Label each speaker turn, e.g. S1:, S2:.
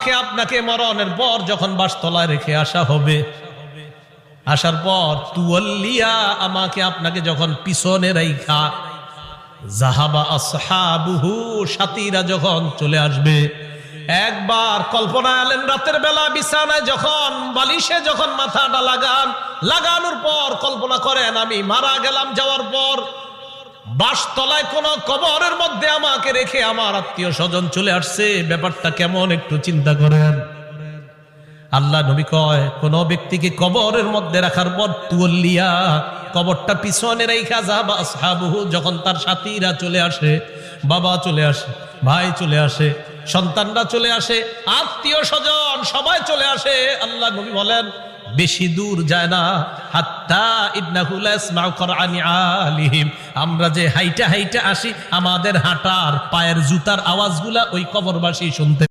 S1: আপনাকে মরণের পর যখন বাসতলায় রেখে আসা হবে, আসার পর তুয়াল্লিয়া আমাকে আপনাকে যখন পিছনে রাইখা জাহাবা আসহাবুহু সাথীরা যখন চলে আসবে, একবার কল্পনা আলেন রাতের বেলা বিছানায় যখন বালিশে যখন মাথাটা লাগানোর পর কল্পনা করেন আমি মারা গেলাম, যাওয়ার পর বাসতলায় কোন কবরের মধ্যে আমাকে রেখে আমার আত্মীয় স্বজন চলে আসছে, ব্যাপারটা কেমন একটু চিন্তা করেন। আল্লাহ নবী কয় কোন ব্যক্তিকে কবরের মধ্যে রাখার পর তুয়াল্লিয়া কবরটা পিছনে রেখা যাবা আসহাবুহু যখন তার সাথীরা চলে আসে, বাবা চলে আসে, ভাই চলে আসে, সন্তানরা চলে আসে, আত্মীয় স্বজন সবাই চলে আসে, আল্লাহ নবী বলেন বেশি দূর যায় না, হাত্তা ইন্নাহু লা ইয়াসমাউ কুরআনি আলিহিম, আমরা যে হাইটা হাইটা আসি আমাদের হাঁটার পায়ের জুতার আওয়াজগুলা ওই কবরবাসী শুনতে